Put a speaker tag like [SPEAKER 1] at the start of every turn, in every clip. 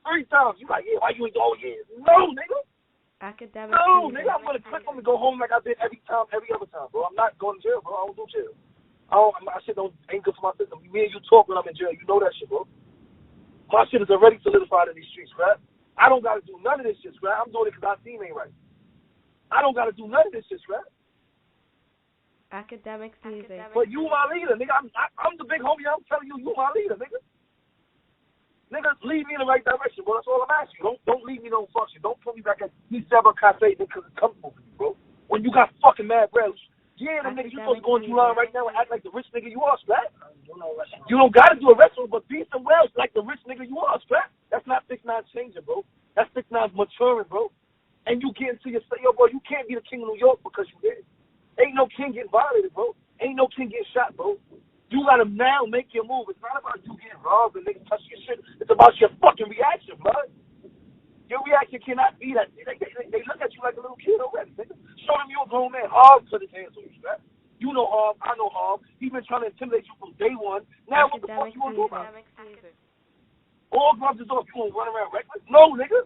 [SPEAKER 1] 3 times. You like, yeah, why you ain't go all years? No, nigga.
[SPEAKER 2] Academic.
[SPEAKER 1] No, nigga, I'm gonna click on and go home like I did every other time, bro. I'm not going to jail, bro. I don't do jail. My shit ain't good for my system. Me and you talk when I'm in jail. You know that shit, bro. My shit is already solidified in these streets, right? I don't gotta do none of this shit, right? I'm doing it because our team ain't right. I don't gotta do none of this shit, right?
[SPEAKER 2] Academic season.
[SPEAKER 1] But you my leader, nigga. I'm the big homie. I'm telling you, you my leader, nigga. Niggas, lead me in the right direction, bro. That's all I'm asking you. Don't leave me no function. Don't put me back at December Cafe because it's comfortable for you, bro. When you got fucking mad bread. Yeah, them niggas, you supposed to go in July right now and act like the rich nigga you are, Splat. You don't gotta do a wrestling, but be somewhere else like the rich nigga you are, Splat. That's not 6IX9 changing, bro. That's 6IX9 maturing, bro. And you get into your yo, bro, you can't be the king of New York because you did. Ain't no king getting violated, bro. Ain't no king getting shot, bro. You gotta now make your move. It's not about you getting robbed and niggas touch your shit. It's about your fucking reaction, blood. Your reaction cannot be that. They look at you like a little kid already, nigga. Show them you a grown man. Harv put his hands on you, right? You know Harv. I know Harv. He's been trying to intimidate you from day one. Now what the fuck you gonna do about it? All gloves is off. You gonna run around reckless? No, nigga.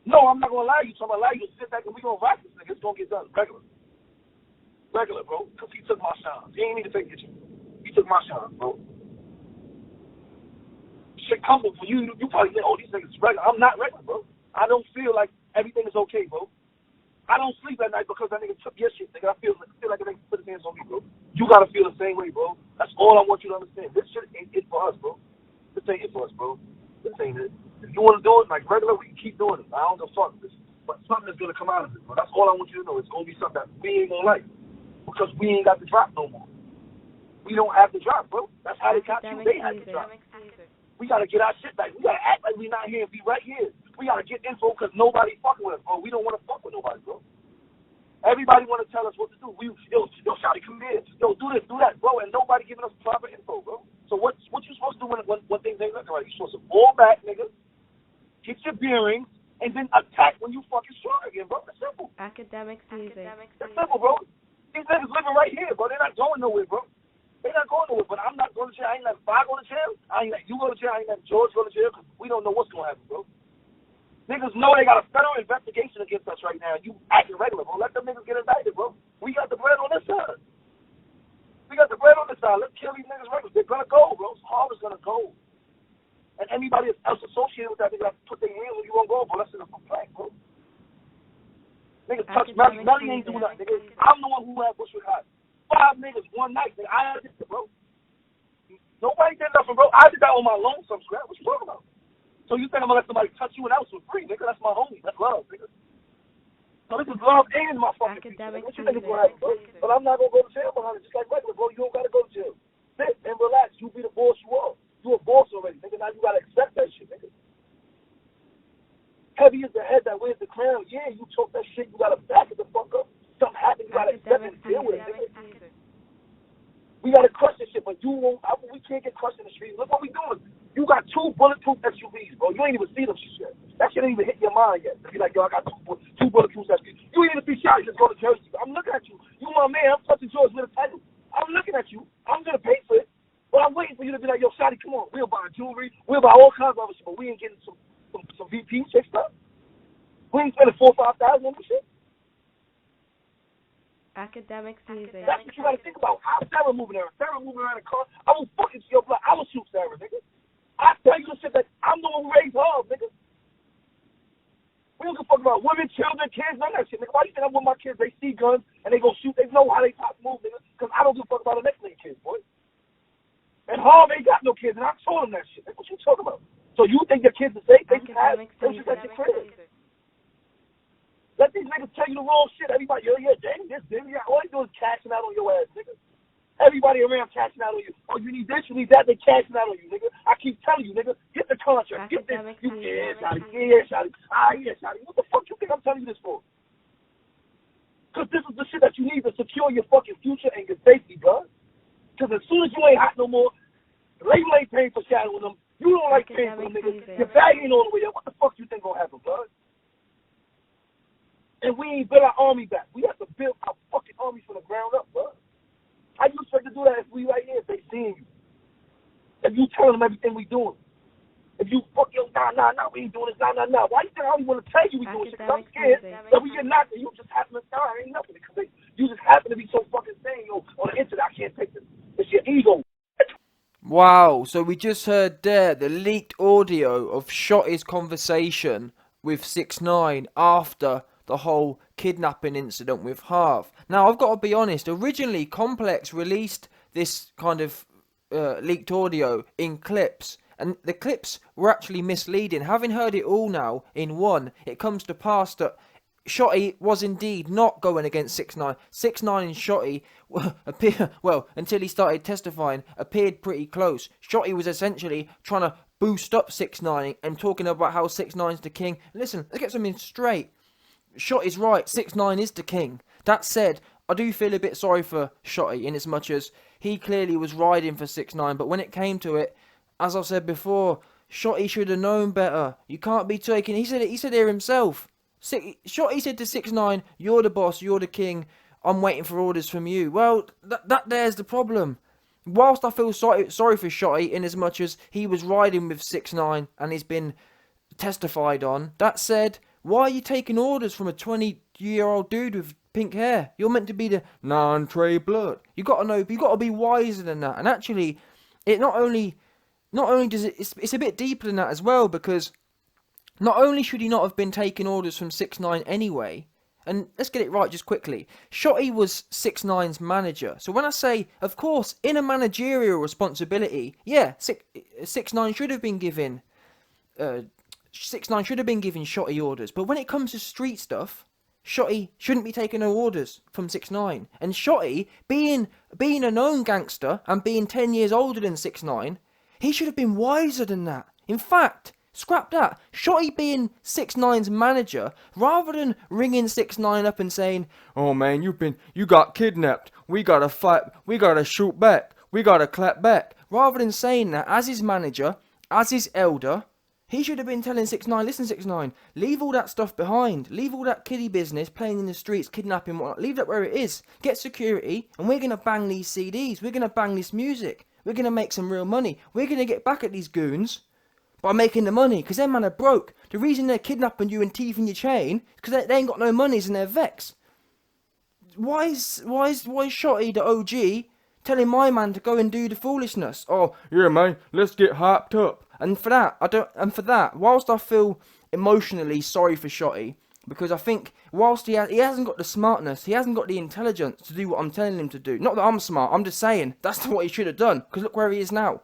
[SPEAKER 1] No, I'm not gonna lie to you. So I'm gonna lie to you. Sit back and we gonna rock this nigga. It's gonna get done. Regular, bro. Because he took my shine. He ain't need to take it. He took my shine, bro. Shit comfortable for you. You probably think, oh, these niggas is regular. I'm not regular, bro. I don't feel like everything is okay, bro. I don't sleep at night because that nigga took your shit, nigga. I feel like a nigga put his hands on me, bro. You gotta feel the same way, bro. That's all I want you to understand. This shit ain't it for us, bro. This ain't it for us, bro. This ain't it. If you wanna do it like regular, we can keep doing it. I don't give a fuck this. But something is gonna come out of it, bro. That's all I want you to know. It's gonna be something that we ain't gonna like. Because we ain't got the drop no more. We don't have the drop, bro. That's how they got you. They had the drop. We gotta get our shit back. We gotta act like we not here and be right here. We gotta get info because nobody fucking with us, bro. We don't want to fuck with nobody, bro. Everybody want to tell us what to do. Yo, Shotti, come here. Yo, do this, do that, bro. And nobody giving us proper info, bro. So what you supposed to do when things ain't looking right? You supposed to fall back, nigga. Get your bearings, and then attack when you fucking strong again, bro. It's simple.
[SPEAKER 2] Academic season.
[SPEAKER 1] It's simple, bro. These niggas living right here, bro. They're not going nowhere, bro. They're not going nowhere, but I'm not going to jail. I ain't letting Fi go to jail. I ain't letting you go to jail. I ain't letting George go to jail because we don't know what's going to happen, bro. Niggas know they got a federal investigation against us right now. You acting regular, bro. Let them niggas get indicted, bro. We got the bread on this side. We got the bread on this side. Let's kill these niggas regular. They're going to go, bro. Harv is going to go. And anybody else associated with that, they got to put their hands when you won't go, bro. That's in a complaint, bro. Niggas touch Melly. Melly ain't doing nothing, nigga. I'm the one who had Bushwick High. 5 niggas one night, nigga. I did it, bro. Nobody did nothing, bro. I did that on my lonesome, scrap. What you talking about? So you think I'm gonna let somebody touch you and else for free, nigga? That's my homie. That's love, nigga. So this is love and my fucking
[SPEAKER 2] Academic
[SPEAKER 1] what you think is gonna happen, bro? But I'm not gonna go to jail behind it, just like regular, bro. You don't gotta go to jail. Sit and relax. You be the boss you are. You a boss already, nigga. Now you gotta accept that shit, nigga. Heavy is the head that wears the crown. Yeah, you talk that shit. You gotta back it the fuck up. Something happened. You gotta accept it and deal with it, nigga. We gotta crush this shit, but you won't. We can't get crushed in the streets. Look what we doing. You got 2 bulletproof SUVs, bro. You ain't even see them shit. That shit ain't even hit your mind yet. To be like, yo, I got two bulletproof SUVs. You ain't even see Shotti just go to Jersey. I'm looking at you. You my man. I'm touching George with a title. I'm looking at you. I'm gonna pay for it, but I'm waiting for you to be like, yo, Shotti, come on. We'll buy jewelry. We'll buy all kinds of other shit, but we ain't getting some VP chick stuff. We ain't spending $4,000 or $5,000 on this shit.
[SPEAKER 2] Academic season.
[SPEAKER 1] That's what you gotta think about. How Sarah moving around? Sarah moving around in a car. I will fucking see your blood. I will shoot Sarah, nigga. I tell you the shit that I'm the one who raised her, nigga. We don't give a fuck about women, children, kids, none of that shit, nigga. Why do you think I'm with my kids? They see guns and they go shoot. They know how they pop move, nigga. Because I don't give a fuck about the next nigga kids, boy. And Harv ain't got no kids, and I told him that shit. Nigga, what you talking about? So you think your kids are safe? They just have them just at your crib. Let these niggas tell you the wrong shit. Everybody, yo, yeah, Danny, this, Danny, all they do is cashing out on your ass, nigga. Everybody around cashing out on you. Oh, you need this, you need that, they cashing out on you, nigga. I keep telling you, nigga, get the contract, get this. You, yeah, Shotti, yeah, Shotti. Yeah, Shotti. What the fuck you think I'm telling you this for? Because this is the shit that you need to secure your fucking future and your safety, bro. Because as soon as you ain't hot no more, the label ain't paying for shadowing them. You don't like paying for them, nigga. Your bag ain't all the way up. What the fuck you think gonna happen, bro? And we ain't built our army back. We have to build our fucking army from the ground up, bro. How you expect to do that if we right here, if they seeing you? If you telling them everything we doing? If you fuck your nah, we ain't doing this, nah. Why you think I don't want to tell you we doing shit? Cause I'm scared that we get knocked and you just happen to start. Ain't nothing. Because you just happen to be so fucking saying, yo, on the internet, I can't take this. It's your ego.
[SPEAKER 3] Wow, so we just heard there the leaked audio of Shotti's conversation with 6ix9ine after the whole kidnapping incident with Harv. Now, I've got to be honest, originally Complex released this kind of leaked audio in clips, and the clips were actually misleading. Having heard it all now in one, it comes to pass that Shotti was indeed not going against 6ix9ine. 6ix9ine and Shotti appear, well, until he started testifying, appeared pretty close. Shotti was essentially trying to boost up 6ix9ine and talking about how 6ix9ine's the king. Listen, let's get something straight. Shotti's right, 6ix9ine is the king. That said, I do feel a bit sorry for Shotti in as much as he clearly was riding for 6ix9ine, but when it came to it, as I've said before, Shotti should have known better. You can't be taking, he said it here himself. Shotti said to 6ix9ine, you're the boss, you're the king, I'm waiting for orders from you. Well, that there's the problem. Whilst I feel sorry for Shotti in as much as he was riding with 6ix9ine and he's been testified on, that said, why are you taking orders from a 20-year-old dude with pink hair? You're meant to be the non-Trey blood. You got to know, you got to be wiser than that. And actually, it not only does it's a bit deeper than that as well, because not only should he not have been taking orders from 6ix9ine anyway, and let's get it right just quickly, Shotti was 6ix9ine's manager. So when I say, of course, in a managerial responsibility, yeah, 6ix9ine should have been giving 6ix9ine should have been giving Shotti orders. But when it comes to street stuff, Shotti shouldn't be taking no orders from 6ix9ine. And Shotti, being a known gangster and being 10 years older than 6ix9ine, he should have been wiser than that. In fact, scrap that. Shotti being 6ix9ine's manager, rather than ringing 6ix9ine up and saying, "Oh man, you got kidnapped. We gotta fight. We gotta shoot back. We gotta clap back." Rather than saying that as his manager, as his elder, he should have been telling 6ix9ine, "Listen, 6ix9ine, leave all that stuff behind. Leave all that kiddie business, playing in the streets, kidnapping, whatnot. Leave that where it is. Get security, and we're gonna bang these CDs. We're gonna bang this music. We're gonna make some real money. We're gonna get back at these goons by making the money, because them man are broke. The reason they're kidnapping you and thieving your chain is because they ain't got no monies and they're vexed." Why is Shotti, the OG, telling my man to go and do the foolishness? "Oh, yeah man, let's get hyped up." And for that, whilst I feel emotionally sorry for Shotti, because I think whilst he hasn't got the smartness, he hasn't got the intelligence to do what I'm telling him to do. Not that I'm smart, I'm just saying, that's what he should have done, because look where he is now.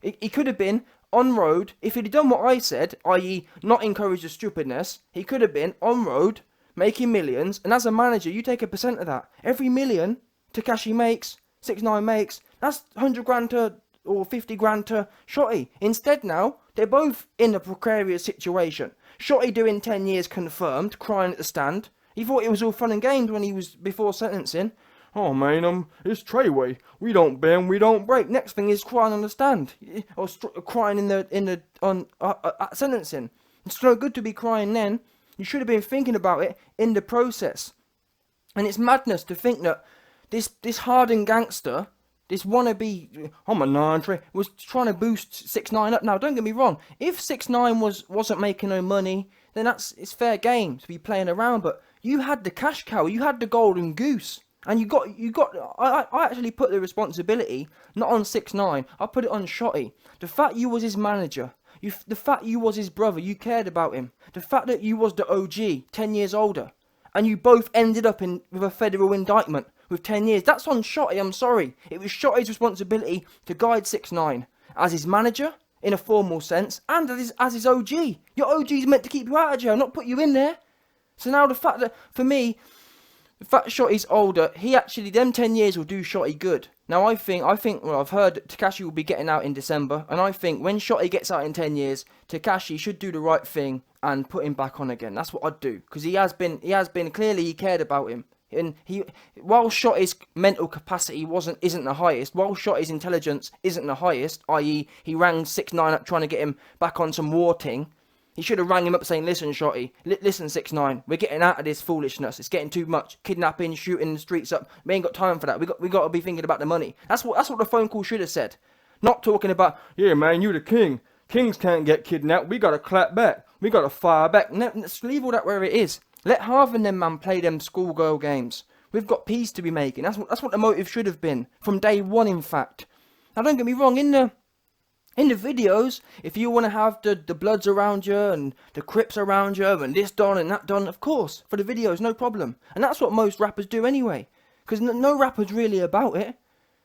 [SPEAKER 3] He could have been on road, if he'd done what I said, i.e. not encourage the stupidness, he could have been on road, making millions, and as a manager, you take a percent of that. Every million Tekashi makes, 6ix9ine makes, that's 100 grand to, or 50 grand to Shotti. Instead now, they're both in a precarious situation. Shotti doing 10 years confirmed, crying at the stand. He thought it was all fun and games when he was before sentencing. "Oh man, it's Treyway. We don't bend, we don't break." Next thing is crying on the stand, or crying on sentencing. It's no good to be crying then. You should have been thinking about it in the process. And it's madness to think that this hardened gangster, this wannabe, I'm a non-Trey, was trying to boost 6ix9ine up. Now, don't get me wrong. If 6ix9ine wasn't making no money, then it's fair game to be playing around. But you had the cash cow, you had the golden goose. And I actually put the responsibility not on 6ix9ine, I put it on Shotti. The fact you was his manager, the fact you was his brother, you cared about him. The fact that you was the OG, 10 years older, and you both ended up with a federal indictment with 10 years. That's on Shotti, I'm sorry. It was Shotti's responsibility to guide 6ix9ine as his manager, in a formal sense, and as his OG. Your OG's meant to keep you out of jail, not put you in there. So now the fact that, for me, the fact Shotti's older, them 10 years will do Shotti good. Now I think, well, I've heard that Tekashi will be getting out in December, and I think when Shotti gets out in 10 years, Tekashi should do the right thing and put him back on again. That's what I'd do, because he has been, clearly he cared about him. And while Shotti's mental capacity isn't the highest, while Shotti's intelligence isn't the highest, i.e. he rang 6ix9ine up trying to get him back on some war ting, he should have rang him up saying, "Listen, Shotti, listen, 6ix9ine, we're getting out of this foolishness. It's getting too much. Kidnapping, shooting the streets up. We ain't got time for that. We got to be thinking about the money." That's what the phone call should have said. Not talking about, "Yeah, man, you the king. Kings can't get kidnapped. We gotta clap back. We gotta fire back. No, let's leave all that where it is. Let Harv and them man play them schoolgirl games. We've got peace to be making. That's what the motive should have been from day one. In fact, now don't get me wrong. In the videos, if you want to have the Bloods around you and the Crips around you and this done and that done, of course, for the videos, no problem. And that's what most rappers do anyway. Because no rapper's really about it,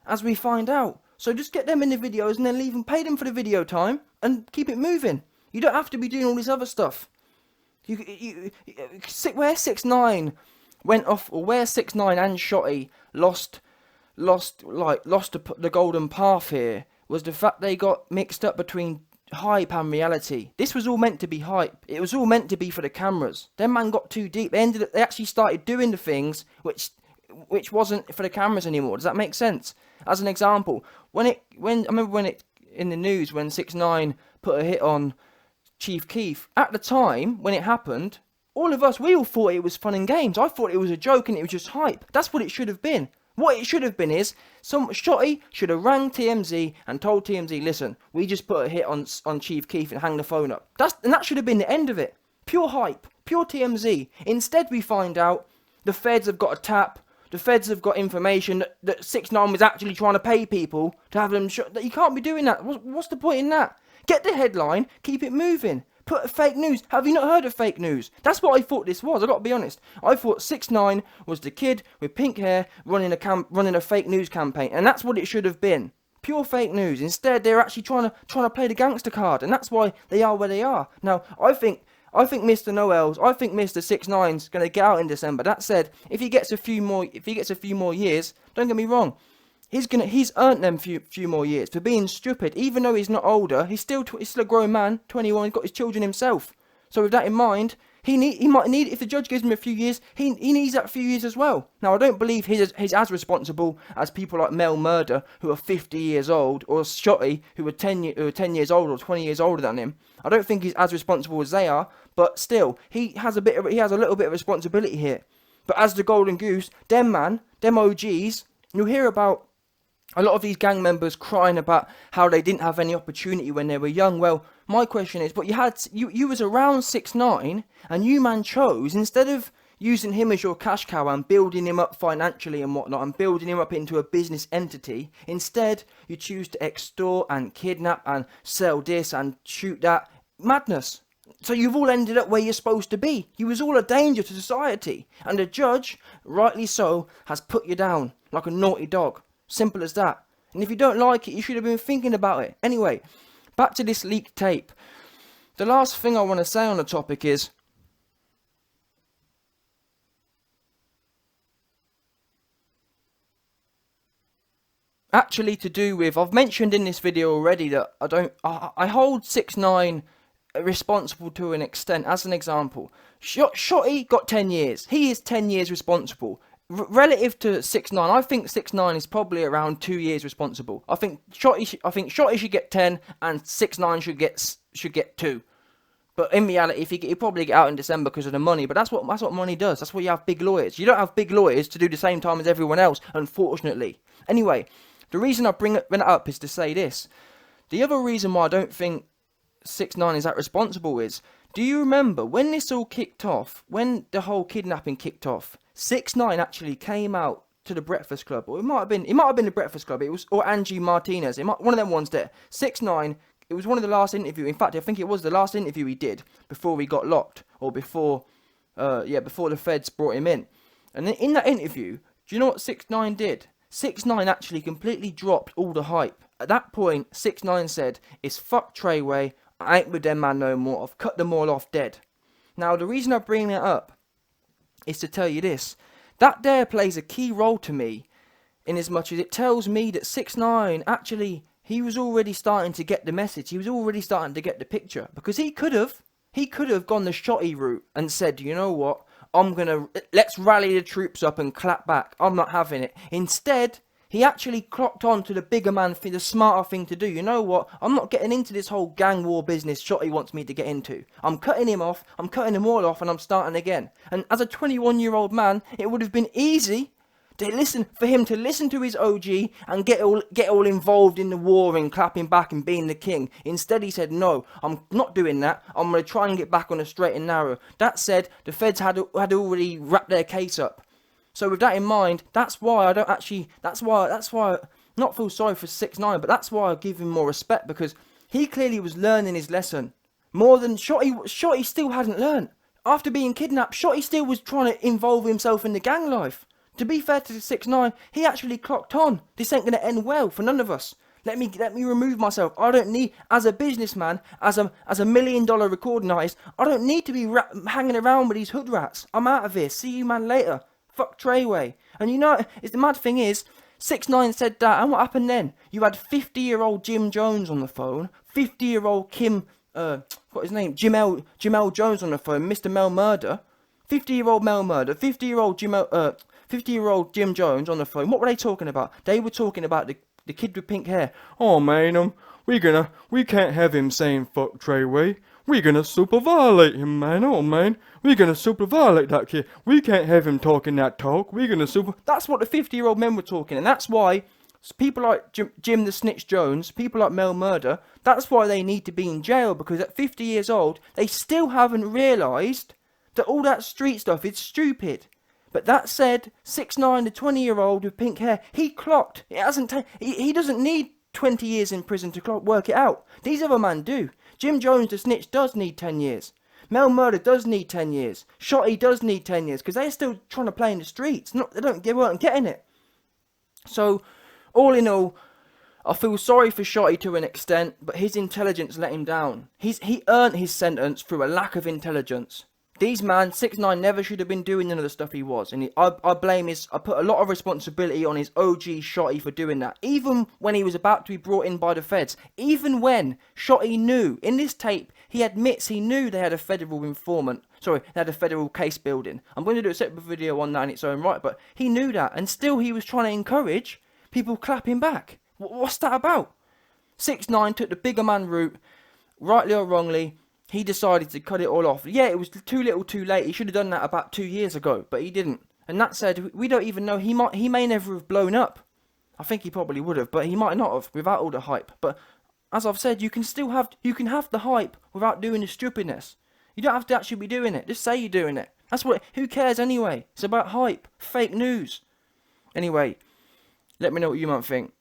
[SPEAKER 3] as we find out. So just get them in the videos and then leave them, pay them for the video time and keep it moving. You don't have to be doing all this other stuff. Where 6ix9ine went off, or where 6ix9ine and Shotti lost the golden path here, was the fact they got mixed up between hype and reality. This was all meant to be hype. It was all meant to be for the cameras. Them man got too deep. They actually started doing the things which wasn't for the cameras anymore. Does that make sense? As an example, I remember when it in the news when 6ix9ine put a hit on Chief Keef. At the time when it happened, all of us, we all thought it was fun and games. I thought it was a joke and it was just hype. That's what it should have been. What it should have been is, Shotti should have rang TMZ and told TMZ, listen, we just put a hit on Chief Keef and hang the phone up. That should have been the end of it. Pure hype, pure TMZ. Instead we find out the feds have got a tap, the feds have got information that 6ix9ine was actually trying to pay people to have them shot. You can't be doing that. What's the point in that? Get the headline, keep it moving. Put fake news. Have you not heard of fake news? That's what I thought this was. I got to be honest. I thought 6ix9ine was the kid with pink hair running a fake news campaign, and that's what it should have been. Pure fake news. Instead, they're actually trying to play the gangster card, and that's why they are where they are. Now, I think Mr. Noel's, I think Mr. 6ix9ine's going to get out in December. That said, if he gets a few more years, don't get me wrong. He's earned them few more years for being stupid. Even though he's not older, he's still a grown man, 21. He's got his children himself. So with that in mind, he might need, if the judge gives him a few years, he needs that few years as well. Now I don't believe he's as responsible as people like Mel Murder, who are 50 years old, or Shotti, who are 10 years old or 20 years older than him. I don't think he's as responsible as they are, but still, he has a little bit of responsibility here. But as the Golden Goose, them OGs, you'll hear about a lot of these gang members crying about how they didn't have any opportunity when they were young. Well, my question is, but you was around 6ix9ine, and you man chose, instead of using him as your cash cow and building him up financially and whatnot, and building him up into a business entity, instead you choose to extort and kidnap and sell this and shoot that. Madness. So you've all ended up where you're supposed to be. You was all a danger to society, and the judge, rightly so, has put you down like a naughty dog. Simple as that. And if you don't like it, you should have been thinking about it. Anyway, back to this leaked tape. The last thing I want to say on the topic is, actually to do with, I've mentioned in this video already that I hold 6ix9ine responsible to an extent. As an example, Shotti got 10 years. He is 10 years responsible. Relative to 6ix9ine, I think 6ix9ine is probably around 2 years responsible. I think Shotti should get 10 and 6ix9ine should get 2. But in reality, he'll probably get out in December because of the money. But that's what money does. That's why you have big lawyers. You don't have big lawyers to do the same time as everyone else, unfortunately. Anyway, the reason I bring it up is to say this. The other reason why I don't think 6ix9ine is that responsible is, do you remember when this all kicked off, when the whole kidnapping kicked off, 6ix9ine actually came out to the Breakfast Club, or it might have been the Breakfast Club, or Angie Martinez, one of them ones there. 6ix9ine, it was one of the last interview. In fact, I think it was the last interview he did before he got locked, or before the feds brought him in. And then in that interview, do you know what 6ix9ine did? 6ix9ine actually completely dropped all the hype. At that point, 6ix9ine said, "It's fuck Treyway. I ain't with them man no more. I've cut them all off dead." Now, the reason I bring that up is to tell you this. That there plays a key role to me, in as much as it tells me that 6ix9ine actually, he was already starting to get the message. He was already starting to get the picture. Because he could have gone the Shotti route and said, you know what, let's rally the troops up and clap back. I'm not having it. Instead, he actually clocked on to the bigger man thing, the smarter thing to do. You know what? I'm not getting into this whole gang war business Shotti wants me to get into. I'm cutting him off. I'm cutting them all off, and I'm starting again. And as a 21-year-old man, it would have been easy for him to listen to his OG and get all involved in the war and clapping back and being the king. Instead, he said, no, I'm not doing that. I'm going to try and get back on a straight and narrow. That said, the feds had already wrapped their case up. So with that in mind, that's why I don't actually, that's why I not feel sorry for 6ix9ine, but that's why I give him more respect, because he clearly was learning his lesson. More than Shotti still hadn't learned. After being kidnapped, Shotti still was trying to involve himself in the gang life. To be fair to 6ix9ine, he actually clocked on. This ain't going to end well for none of us. Let me remove myself. I don't need, as a businessman, as a $1 million recording artist, I don't need to be hanging around with these hood rats. I'm out of here. See you, man, later. Fuck Treyway. And you know, the mad thing is, 6ix9ine said that, and what happened then? You had 50-year-old Jim Jones on the phone, 50-year-old what his name? Jamel Jones on the phone, Mr. Mel Murder. 50-year-old Mel Murder, 50-year-old Jim Jones on the phone. What were they talking about? They were talking about the kid with pink hair. Oh man, we can't have him saying fuck Treyway. We're gonna super violate him, man. Oh man, we're gonna super violate that kid. We can't have him talking that talk. We're gonna super. That's what the 50-year-old men were talking, and that's why people like Jim the Snitch Jones, people like Mel Murder, that's why they need to be in jail, because at 50 years old, they still haven't realised that all that street stuff is stupid. But that said, 6ix9ine, the 20-year-old with pink hair, he clocked. It hasn't he doesn't need 20 years in prison to work it out. These other men do. Jim Jones, the Snitch, does need 10 years. Mel Murder does need 10 years. Shotti does need 10 years, because they're still trying to play in the streets. They weren't getting it. So, all in all, I feel sorry for Shotti to an extent, but his intelligence let him down. He earned his sentence through a lack of intelligence. These man, 6ix9ine, never should have been doing none of the stuff he was. And I put a lot of responsibility on his OG Shotti for doing that. Even when he was about to be brought in by the feds. Even when Shotti knew, in this tape, he admits he knew they had a federal informant. Sorry, they had a federal case building. I'm going to do a separate video on that in its own right, but he knew that. And still he was trying to encourage people clapping back. What's that about? 6ix9ine took the bigger man route, rightly or wrongly. He decided to cut it all off. Yeah, it was too little too late. He should have done that about 2 years ago, but he didn't. And that said, we don't even know. He may never have blown up. I think he probably would have, but he might not have without all the hype. But as I've said, you can have the hype without doing the stupidness. You don't have to actually be doing it. Just say you're doing it. Who cares anyway? It's about hype, fake news. Anyway, let me know what you might think.